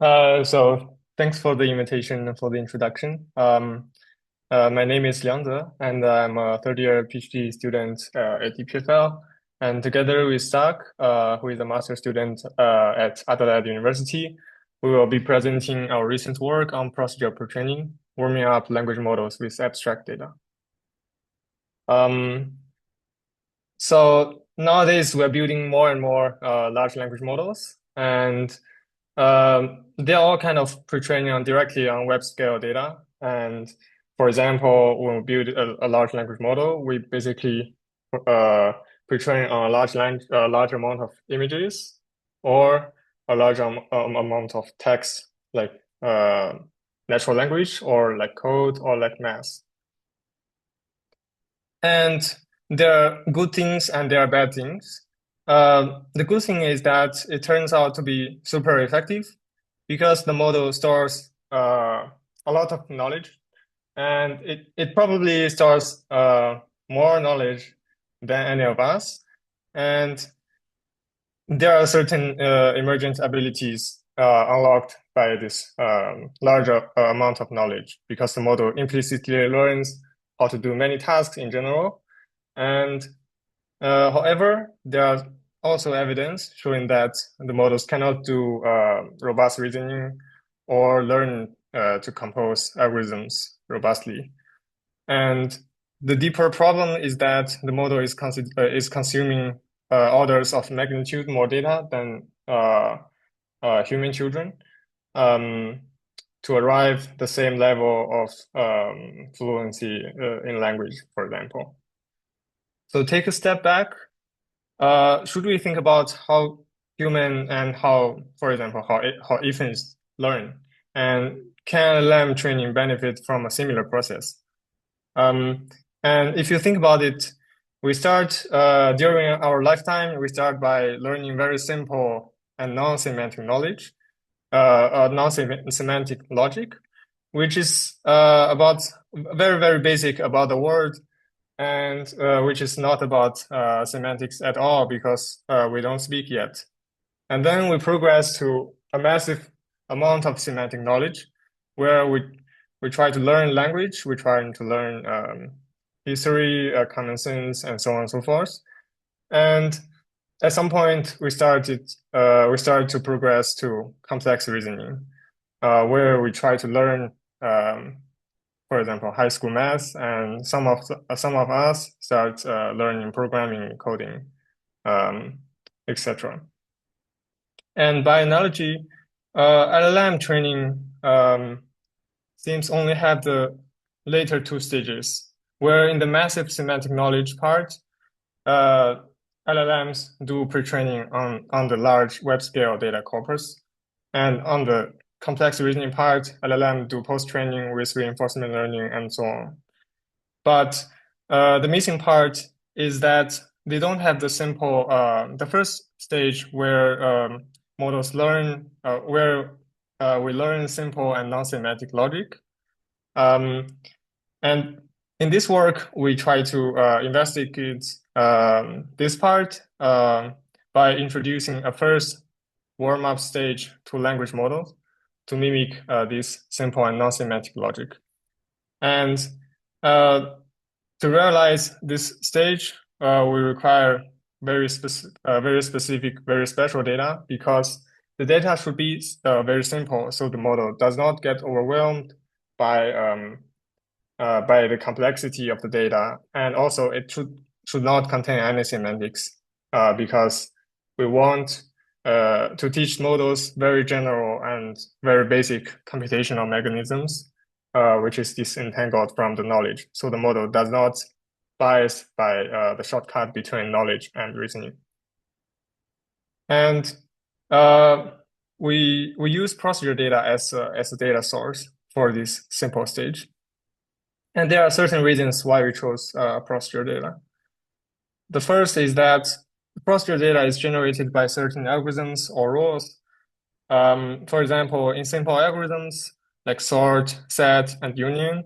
So thanks for the invitation and for the introduction. My name is Liangze, and I'm a third-year PhD student at EPFL. And together with Zach, who is a master student at Adelaide University, we will be presenting our recent work on procedural pretraining, warming up language models with abstract data. So nowadays, we're building more and more large language models, and they're all kind of pre-training directly on web scale data. And for example, when we build a large language model, we basically pre-train on a large amount of images or a large amount of text, like natural language or like code or like math. And there are good things and there are bad things. The good thing is that it turns out to be super effective because the model stores a lot of knowledge, and it probably stores more knowledge than any of us. And there are certain emergent abilities unlocked by this larger amount of knowledge because the model implicitly learns how to do many tasks in general. And however, there are also evidence showing that the models cannot do robust reasoning or learn to compose algorithms robustly. And the deeper problem is that the model is consuming orders of magnitude more data than human children to arrive the same level of fluency in language, for example. So take a step back. Should we think about how human and how, for example, how infants learn? And can LLM training benefit from a similar process? And if you think about it, we start during our lifetime, we start by learning very simple and non-semantic knowledge, non-semantic logic, which is about very, very basic about the word, and which is not about semantics at all because we don't speak yet. And then we progress to a massive amount of semantic knowledge where we try to learn language, we try to learn history, common sense, and so on and so forth. And at some point, we started to progress to complex reasoning, where we try to learn for example, high school math, and some of us start learning programming, coding, etc. And by analogy, LLM training seems only have the later two stages, where in the massive semantic knowledge part, LLMs do pre-training on the large web scale data corpus, and on the complex reasoning part, LLM do post-training with reinforcement learning and so on. But the missing part is that they don't have the simple, the first stage where models learn, where we learn simple and non-semantic logic. And in this work, we try to investigate this part by introducing a first warm-up stage to language models to mimic this simple and non-semantic logic. And to realize this stage, we require very specific, very special data because the data should be very simple, so the model does not get overwhelmed by the complexity of the data, and also it should not contain any semantics because we want to teach models very general and very basic computational mechanisms, which is disentangled from the knowledge. So the model does not bias by the shortcut between knowledge and reasoning. And we use procedure data as a data source for this simple stage. And there are certain reasons why we chose procedure data. The first is that procedure data is generated by certain algorithms or rules. For example, in simple algorithms like sort, set, and union,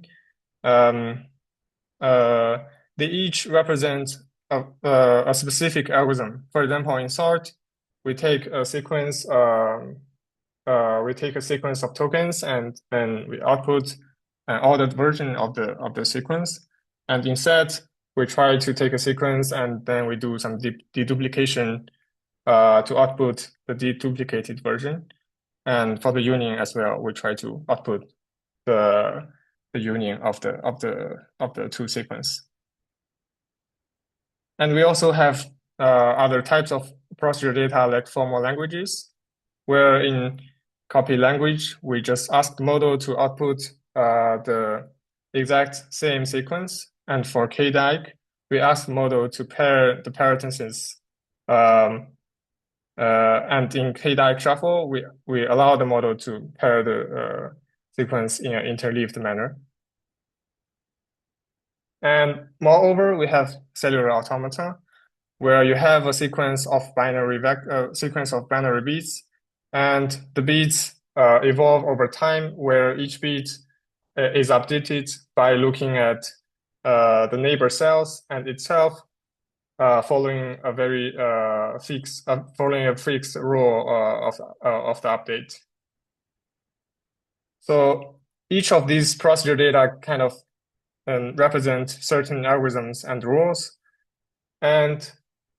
they each represent a specific algorithm. For example, in sort, we take a sequence we take a sequence of tokens and then we output an ordered version of the sequence. And instead, we try to take a sequence and then we do some deduplication to output the deduplicated version. And for the union as well, we try to output the union of the two sequence. And we also have other types of procedural data like formal languages, where in copy language, we just ask the model to output the exact same sequence. And for KDIC, we ask the model to pair the paratenses. And in KDIC shuffle, we allow the model to pair the sequence in an interleaved manner. And moreover, we have cellular automata, where you have a sequence of binary bits, and the bits evolve over time, where each bit is updated by looking at the neighbor cells and itself, following a very fixed rule of the update. So each of these procedure data kind of represent certain algorithms and rules. And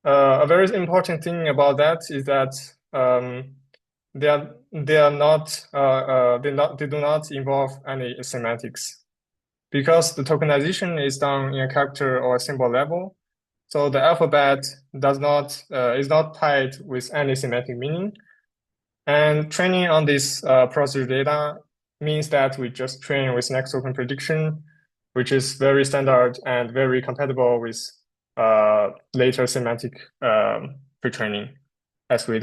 a very important thing about that is that they do not involve any semantics, because the tokenization is done in a character or symbol level. So the alphabet is not tied with any semantic meaning. And training on this procedure data means that we just train with next token prediction, which is very standard and very compatible with later semantic pretraining, as we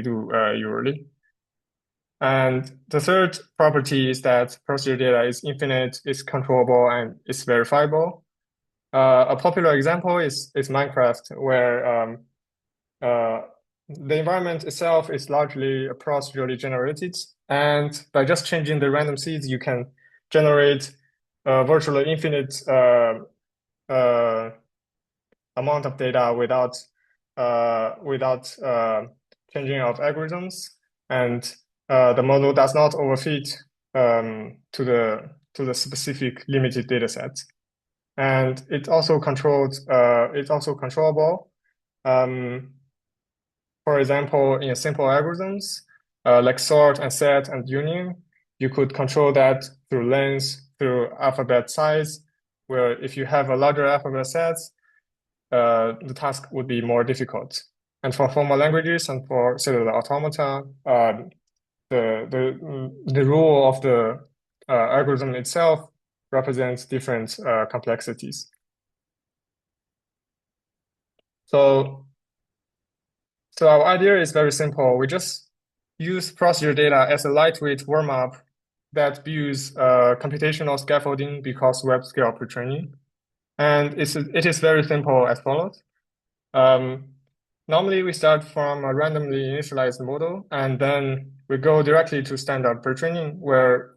do usually. And the third property is that procedure data is infinite, is controllable, and is verifiable. A popular example is Minecraft, where the environment itself is largely procedurally generated, and by just changing the random seeds, you can generate virtually infinite amount of data without changing of algorithms, and the model does not overfit to the specific limited data set, and it's also controllable. For example, in simple algorithms like sort and set and union, you could control that through length, through alphabet size, where if you have a larger alphabet set, the task would be more difficult. And for formal languages and for cellular automata, the rule of the algorithm itself represents different complexities. So our idea is very simple. We just use procedure data as a lightweight warm-up that builds computational scaffolding because web scale pretraining. And it is very simple as follows. Normally, we start from a randomly initialized model, and then we go directly to standard pretraining, where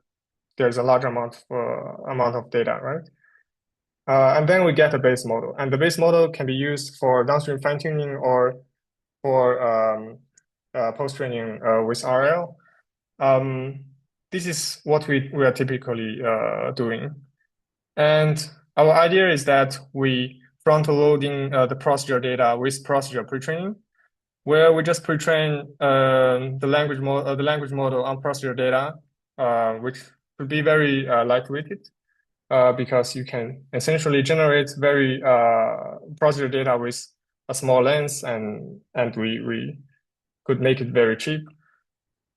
there's a large amount of data, right? And then we get a base model, and the base model can be used for downstream fine-tuning or for post-training with RL. This is what we are typically doing. And our idea is that we front-loading the procedure data with procedure pretraining, where we just pretrain the language model on procedure data, which would be very lightweighted, because you can essentially generate very procedure data with a small length, and we could make it very cheap.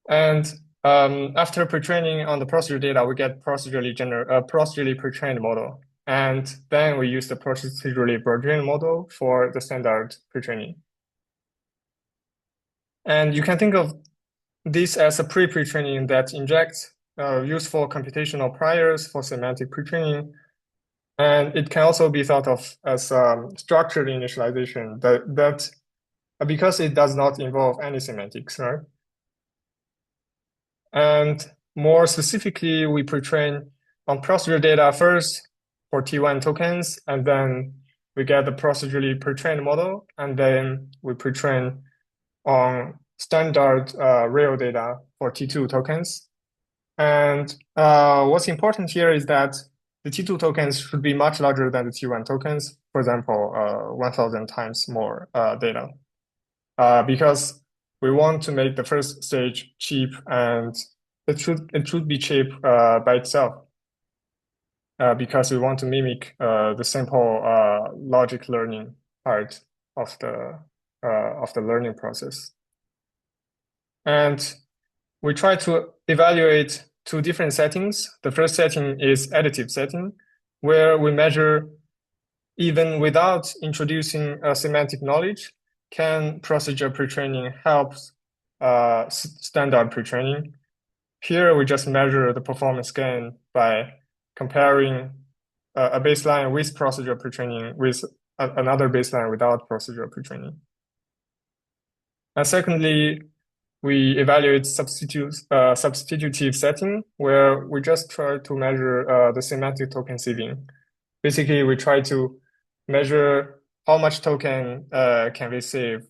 And after pretraining on the procedure data, we get procedurally pretrained model. And then we use the procedurally pretrained model for the standard pretraining. And you can think of this as a pre-pretraining that injects useful computational priors for semantic pretraining. And it can also be thought of as structured initialization that because it does not involve any semantics, right? And more specifically, we pre-train on procedure data first for T1 tokens, and then we get the procedurally pre-trained model, and then we pre-train on standard real data for T2 tokens. And what's important here is that the T2 tokens should be much larger than the T1 tokens, for example, 1,000 times more data. Because we want to make the first stage cheap, and it should be cheap by itself. Because we want to mimic the simple logic learning part of the learning process. And we try to evaluate two different settings. The first setting is additive setting, where we measure even without introducing a semantic knowledge, can procedural pretraining help standard pretraining? Here we just measure the performance gain by comparing a baseline with procedural pretraining with another baseline without procedural pretraining. And secondly, we evaluate substitutive setting, where we just try to measure the semantic token sieving. Basically, we try to measure how much token can we save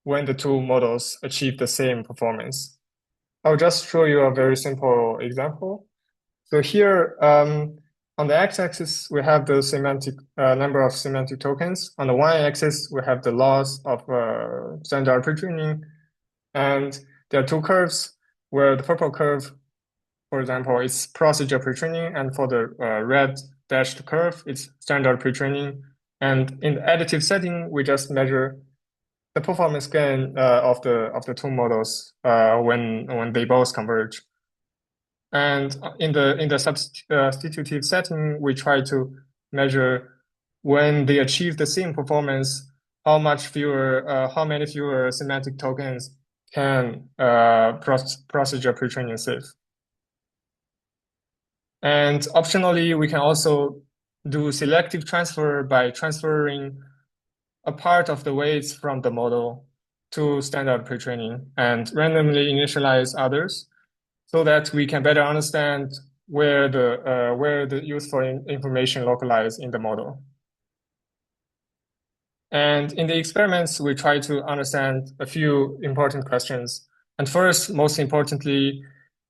when the two models achieve the same performance. I'll just show you a very simple example. So here, on the x-axis, we have the semantic number of semantic tokens. On the y-axis, we have the loss of standard pretraining. And there are two curves, where the purple curve, for example, is procedural pretraining, and for the red dashed curve, it's standard pretraining. And in the additive setting, we just measure the performance gain of the two models when they both converge. And in the substitutive setting, we try to measure when they achieve the same performance, how many fewer semantic tokens can procedural pretraining save. And optionally, we can also do selective transfer by transferring a part of the weights from the model to standard pretraining and randomly initialize others, so that we can better understand where the useful information localize in the model. And in the experiments, we try to understand a few important questions. And first, most importantly,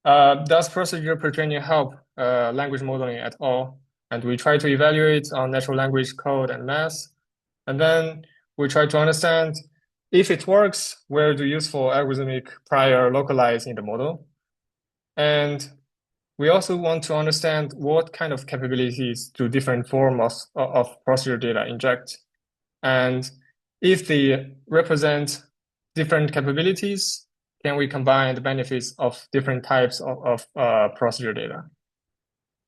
does procedural pretraining help language modeling at all? And we try to evaluate on natural language code and math. And then we try to understand if it works, where do useful algorithmic prior localize in the model? And we also want to understand what kind of capabilities do different forms of procedural data inject. And if they represent different capabilities, can we combine the benefits of different types of procedural data?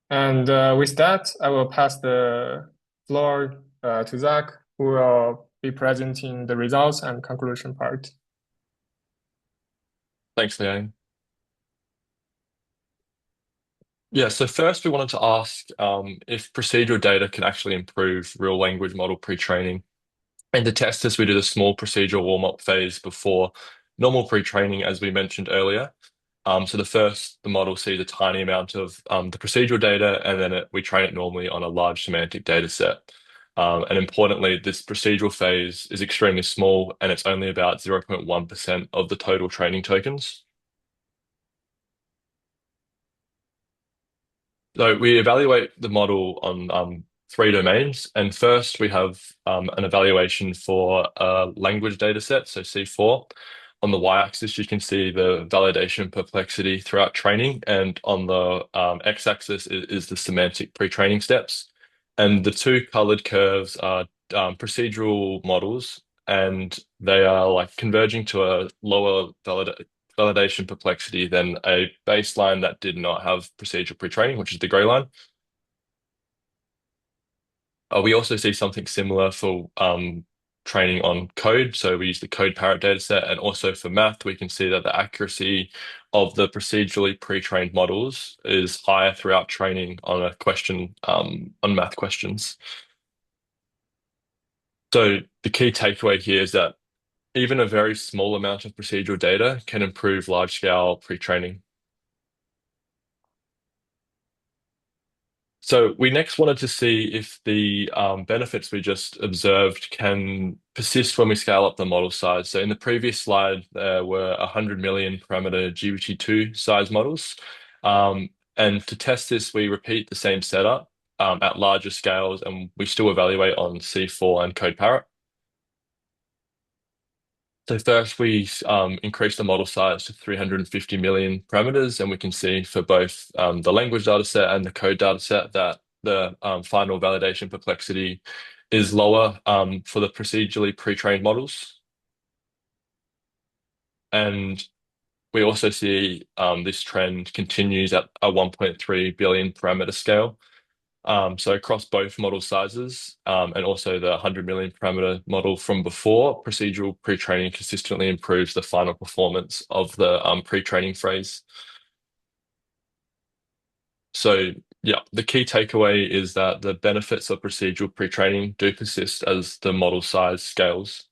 And with that, I will pass the floor to Zach, who will be presenting the results and conclusion part. Thanks, Liang. Yeah, so first we wanted to ask if procedural data can actually improve real language model pre-training. And to test this, we did a small procedural warm-up phase before normal pre-training, as we mentioned earlier. So the model sees a tiny amount of the procedural data, and then we train it normally on a large semantic data set. And importantly, this procedural phase is extremely small, and it's only about 0.1% of the total training tokens. So we evaluate the model on three domains. And first, we have an evaluation for a language data set, so C4. On the y-axis, you can see the validation perplexity throughout training. And on the x-axis is the semantic pre-training steps. And the two colored curves are procedural models, and they are like converging to a lower validation perplexity than a baseline that did not have procedural pre-training, which is the gray line. We also see something similar for training on code. So we use the CODEPARROT dataset, and also for math, we can see that the accuracy of the procedurally pre-trained models is higher throughout training on a question on math questions. So the key takeaway here is that even a very small amount of procedural data can improve large-scale pre-training. So we next wanted to see if the benefits we just observed can persist when we scale up the model size. So in the previous slide, there were 100 million parameter GPT-2 size models. And to test this, we repeat the same setup at larger scales, and we still evaluate on C4 and CodeParrot. So first, we increase the model size to 350 million parameters, and we can see for both the language dataset and the code dataset that the final validation perplexity is lower for the procedurally pre-trained models. And we also see this trend continues at a 1.3 billion parameter scale. So across both model sizes, and also the 100 million parameter model from before, procedural pre-training consistently improves the final performance of the pre-training phrase. So yeah, the key takeaway is that the benefits of procedural pre-training do persist as the model size scales.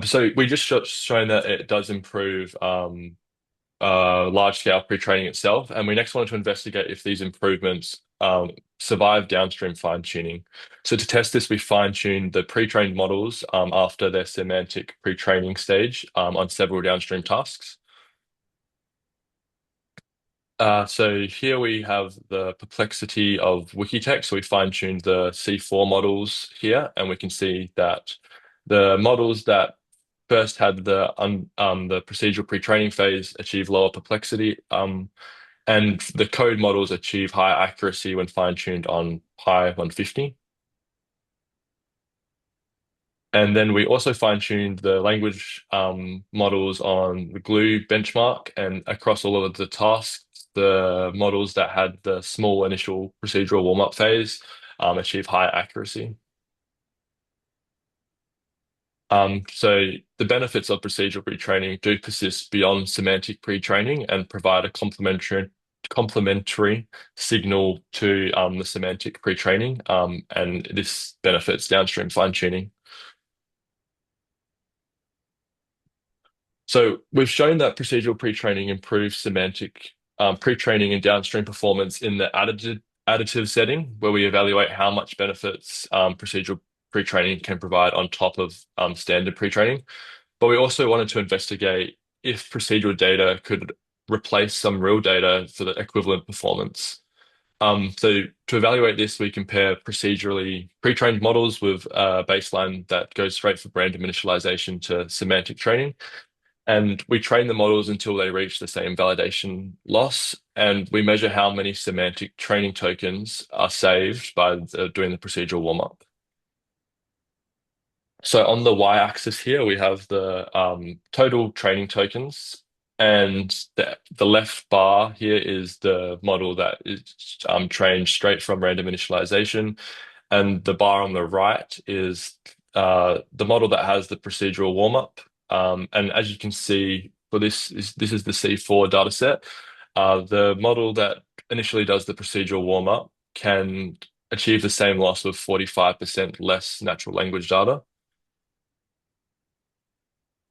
So we just shown that it does improve large scale pre-training itself. And we next wanted to investigate if these improvements survive downstream fine tuning. So to test this, we fine tuned the pre-trained models after their semantic pre-training stage on several downstream tasks. So here we have the perplexity of Wikitext. So we fine-tuned the C4 models here, and we can see that the models that first had the procedural pre-training phase achieve lower perplexity, and the code models achieve higher accuracy when fine-tuned on Pi 150. And then we also fine-tuned the language models on the Glue benchmark, and across all of the tasks, the models that had the small initial procedural warm-up phase achieve higher accuracy. So the benefits of procedural pre-training do persist beyond semantic pre-training and provide a complementary signal to the semantic pre-training, and this benefits downstream fine-tuning. So we've shown that procedural pre-training improves semantic pre-training and downstream performance in the additive setting, where we evaluate how much benefits procedural pre-training can provide on top of standard pre-training. But we also wanted to investigate if procedural data could replace some real data for the equivalent performance. So to evaluate this, we compare procedurally pre-trained models with a baseline that goes straight from random initialization to semantic training. And we train the models until they reach the same validation loss. And we measure how many semantic training tokens are saved by doing the procedural warm-up. So on the y-axis here, we have the total training tokens. And the left bar here is the model that is trained straight from random initialization. And the bar on the right is the model that has the procedural warm-up. And as you can see, for this is the C4 dataset. The model that initially does the procedural warm-up can achieve the same loss with 45% less natural language data.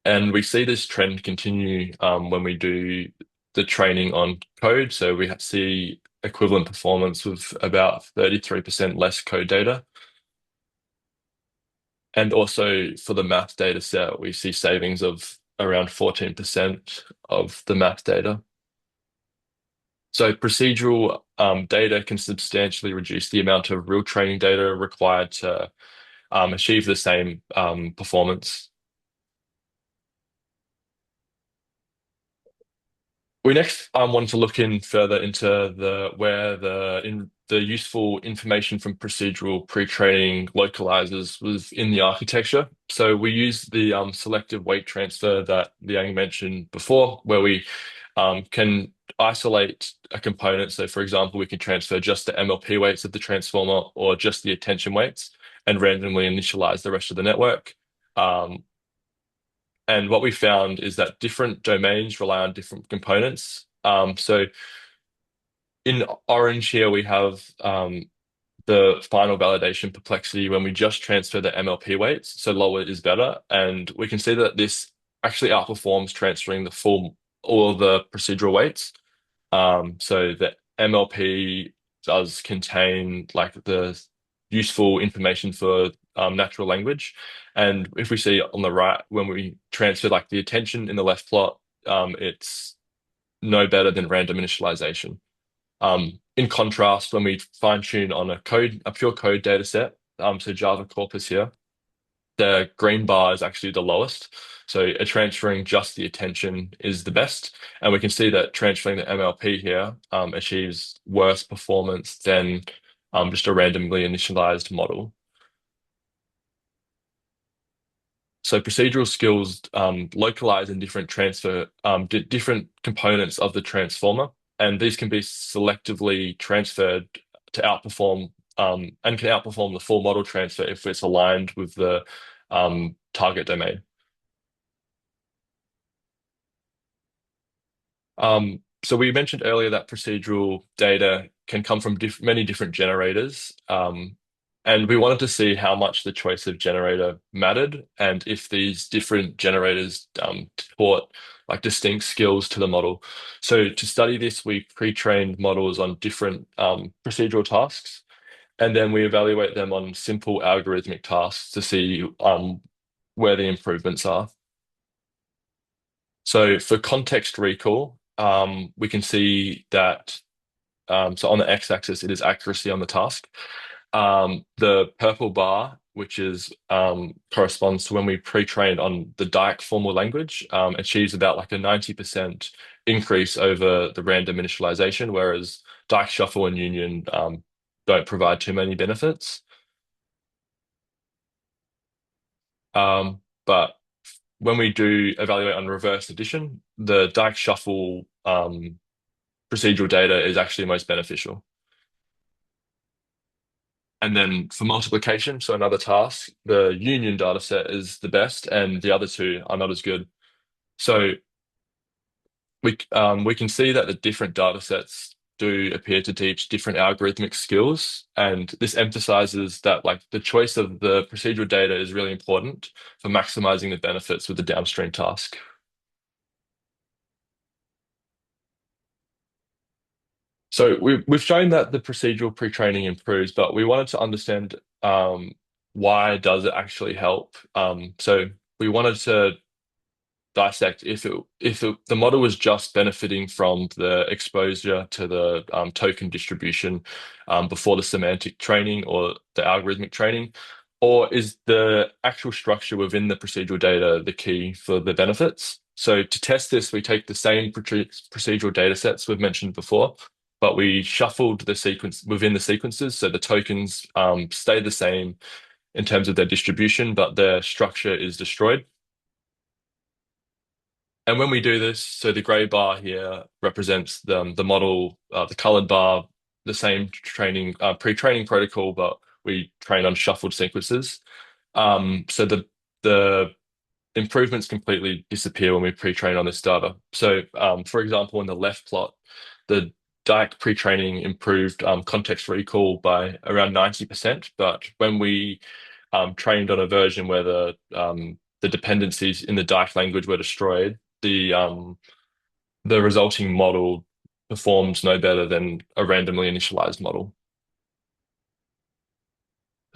And we see this trend continue when we do the training on code. So we see equivalent performance with about 33% less code data. And also for the math data set, we see savings of around 14% of the math data. So procedural data can substantially reduce the amount of real training data required to achieve the same performance. We next wanted to look in further into where the useful information from procedural pre-training localizes was in the architecture. So we use the selective weight transfer that Liang mentioned before, where we can isolate a component. So for example, we can transfer just the MLP weights of the transformer or just the attention weights and randomly initialize the rest of the network. And what we found is that different domains rely on different components. So in orange here, we have the final validation perplexity when we just transfer the MLP weights. So lower is better. And we can see that this actually outperforms transferring all of the procedural weights. So the MLP does contain like the useful information for natural language. And if we see on the right, when we transfer like the attention in the left plot, it's no better than random initialization. In contrast, when we fine tune on a pure code data set, so Java corpus here, the green bar is actually the lowest. So transferring just the attention is the best. And we can see that transferring the MLP here achieves worse performance than just a randomly initialized model. So procedural skills localize in different different components of the transformer, and these can be selectively transferred to outperform and can outperform the full model transfer if it's aligned with the target domain. So we mentioned earlier that procedural data can come from many different generators, and we wanted to see how much the choice of generator mattered, and if these different generators taught like distinct skills to the model. So to study this, we pre-trained models on different procedural tasks, and then we evaluate them on simple algorithmic tasks to see where the improvements are. So for context recall, we can see that so on the x-axis, it is accuracy on the task. The purple bar, which is corresponds to when we pre-trained on the Dyck formal language, achieves about like a 90% increase over the random initialization, whereas Dyck shuffle and union don't provide too many benefits. But when we do evaluate on reverse addition, the Dyck shuffle procedural data is actually most beneficial. And then for multiplication, so another task, the union data set is the best, and the other two are not as good. So we can see that the different data sets do appear to teach different algorithmic skills, and this emphasizes that like the choice of the procedural data is really important for maximizing the benefits with the downstream task. So we've shown that the procedural pre-training improves, but we wanted to understand why does it actually help? So we wanted to dissect if the model was just benefiting from the exposure to the token distribution before the semantic training or the algorithmic training, or is the actual structure within the procedural data the key for the benefits? So to test this, we take the same procedural data sets we've mentioned before, but we shuffled the sequence within the sequences, so the tokens stay the same in terms of their distribution, but their structure is destroyed. And when we do this, so the gray bar here represents the model, the colored bar, the same training pre-training protocol, but we train on shuffled sequences. So the improvements completely disappear when we pre-train on this data. So for example, in the left plot, the Dyck pre-training improved context recall by around 90%, but when we trained on a version where the dependencies in the Dyck language were destroyed, the resulting model performs no better than a randomly initialized model.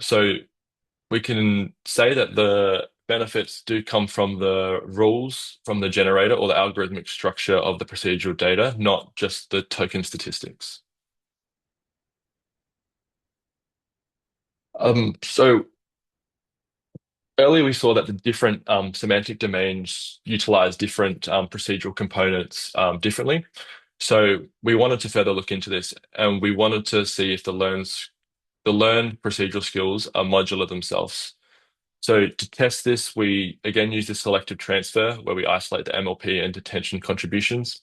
So we can say that the benefits do come from the rules from the generator or the algorithmic structure of the procedural data, not just the token statistics. So earlier we saw that the different semantic domains utilize different procedural components differently. So we wanted to further look into this, and we wanted to see if the learned procedural skills are modular themselves. So to test this, we again use the selective transfer where we isolate the MLP and detention contributions.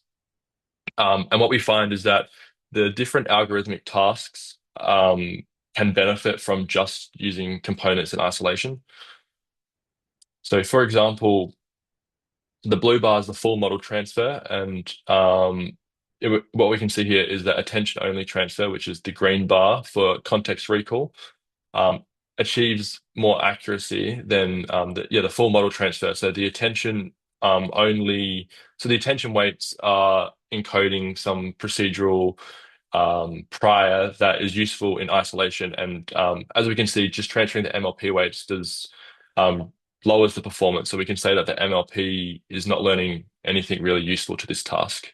And what we find is that the different algorithmic tasks can benefit from just using components in isolation. So for example, the blue bar is the full model transfer, and what we can see here is that attention only transfer, which is the green bar for context recall, achieves more accuracy than the full model transfer. So the attention only, so the attention weights are encoding some procedural prior that is useful in isolation. And as we can see, just transferring the MLP weights does lowers the performance. So we can say that the MLP is not learning anything really useful to this task.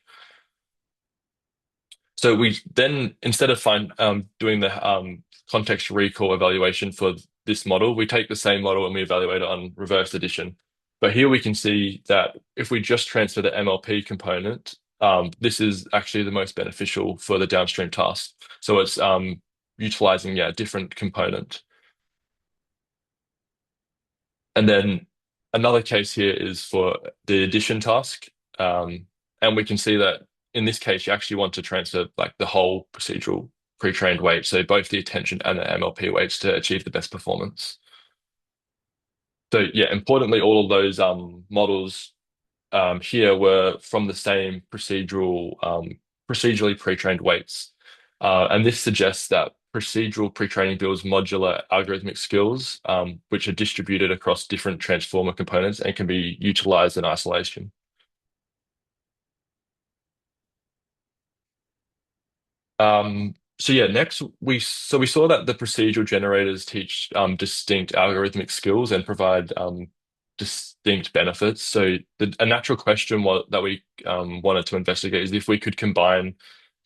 So we then, instead of doing the context recall evaluation for this model, we take the same model and we evaluate it on reverse addition. But here we can see that if we just transfer the MLP component, this is actually the most beneficial for the downstream task. So it's utilizing, a different component. And then another case here is for the addition task. And we can see that in this case, you actually want to transfer like the whole procedural pre-trained weight, so both the attention and the MLP weights to achieve the best performance. So yeah, importantly, all of those models here were from the same procedurally pre-trained weights. And this suggests that procedural pre-training builds modular algorithmic skills, which are distributed across different transformer components and can be utilized in isolation. So yeah, next we saw that the procedural generators teach distinct algorithmic skills and provide distinct benefits. So a natural question that we wanted to investigate is if we could combine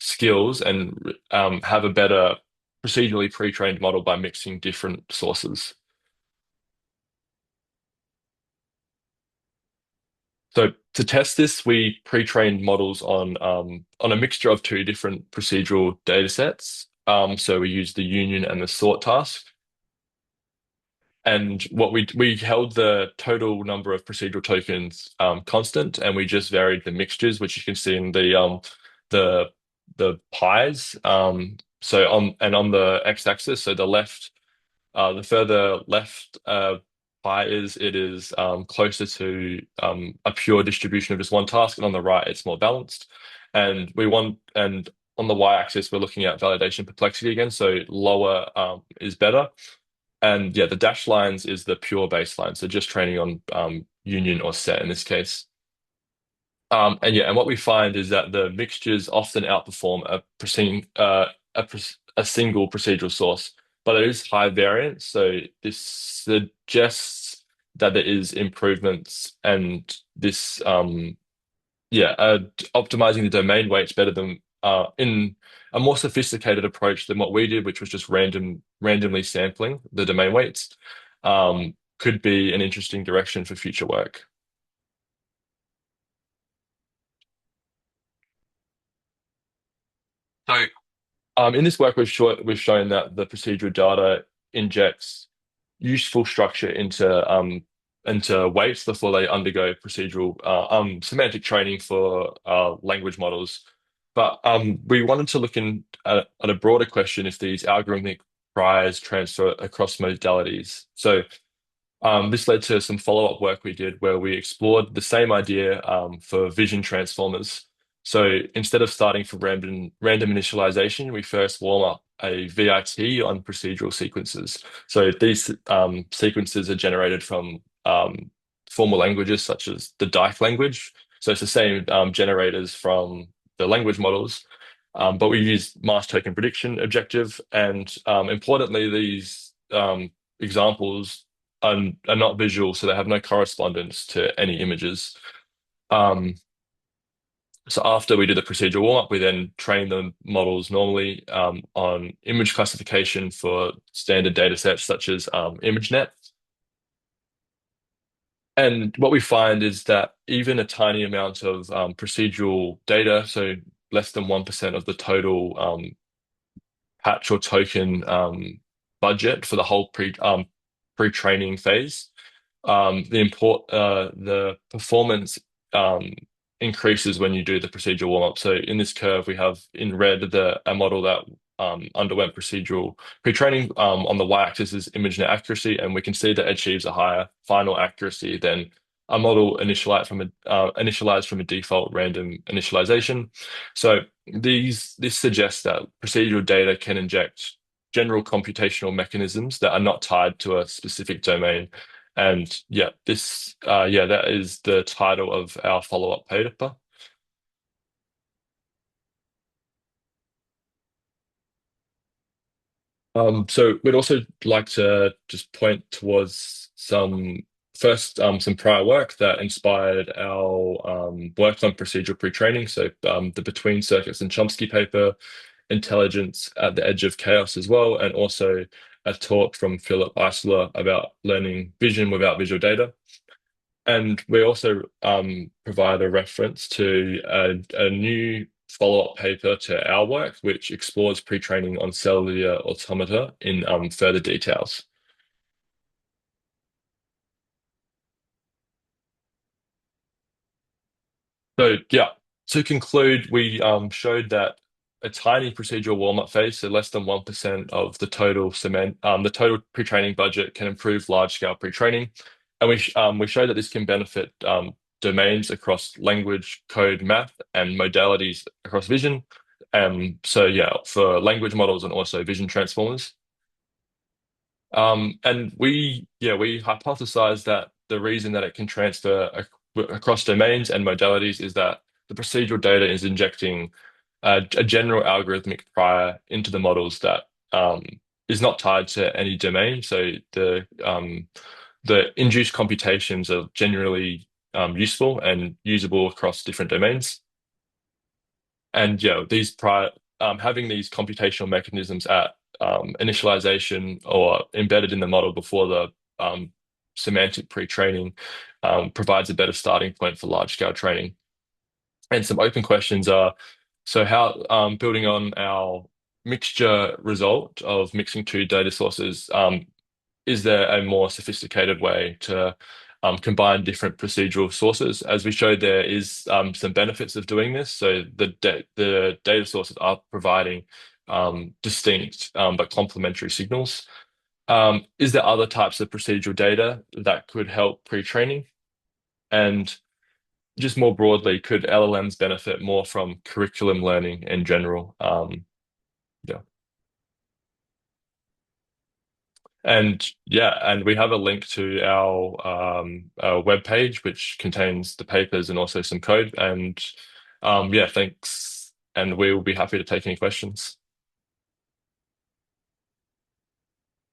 skills and have a better procedurally pre-trained model by mixing different sources. So to test this, we pre-trained models on a mixture of two different procedural data sets. So we used the union and the sort task. And what we held the total number of procedural tokens constant, and we just varied the mixtures, which you can see in the the pies. So on the x-axis, so the further left pi is, it is closer to a pure distribution of just one task, and on the right it's more balanced. And on the y-axis we're looking at validation perplexity again, so lower is better. And yeah, the dashed lines is the pure baseline, so just training on union or set in this case. And what we find is that the mixtures often outperform a single procedural source, but there is high variance. So this suggests that there is improvements, and this optimizing the domain weights better than in a more sophisticated approach than what we did, which was just randomly sampling the domain weights, could be an interesting direction for future work. So in this work, we've shown that the procedural data injects useful structure into weights before they undergo procedural semantic training for language models. But we wanted to look at a broader question if these algorithmic priors transfer across modalities. So this led to some follow-up work we did where we explored the same idea for vision transformers. So instead of starting from random initialization, we first warm up a VIT on procedural sequences. So these sequences are generated from formal languages such as the Dyck language. So it's the same generators from the language models, but we use mass token prediction objective. And importantly, these examples are not visual, so they have no correspondence to any images. Um, so after we do the procedural warm-up, we then train the models normally on image classification for standard data sets such as ImageNet. And what we find is that even a tiny amount of procedural data, so less than 1% of the total patch or token budget for the whole pre-training phase, the performance increases when you do the procedural warm-up. So in this curve, we have in red a model that underwent procedural pre-training. On the y-axis is ImageNet accuracy, and we can see that it achieves a higher final accuracy than a model initialized from a default random initialization. So this suggests that procedural data can inject general computational mechanisms that are not tied to a specific domain. And that is the title of our follow-up paper. So we'd also like to just point towards some prior work that inspired our work on procedural pre-training. So the Between Circuits and Chomsky paper, Intelligence at the Edge of Chaos as well, and also a talk from Philip Eisler about learning vision without visual data. And we also provide a reference to a new follow-up paper to our work, which explores pre-training on cellular automata in further details. So yeah, to conclude, we showed that a tiny procedural warm-up phase, so less than 1% of the total pre-training budget can improve large-scale pre-training, and we showed that this can benefit domains across language, code, math, and modalities across vision. So yeah, for language models and also vision transformers. And we hypothesized that the reason that it can transfer across domains and modalities is that the procedural data is injecting a general algorithmic prior into the models that is not tied to any domain. So the induced computations are generally useful and usable across different domains. And yeah, having these computational mechanisms at initialization or embedded in the model before the semantic pre-training provides a better starting point for large-scale training. And some open questions are, so how building on our mixture result of mixing two data sources, is there a more sophisticated way to combine different procedural sources? As we showed, there is some benefits of doing this. So the data sources are providing distinct but complementary signals. Is there other types of procedural data that could help pre-training? And just more broadly, could LLMs benefit more from curriculum learning in general? Yeah. And yeah, and we have a link to our web page, which contains the papers and also some code. And yeah, thanks. And we will be happy to take any questions.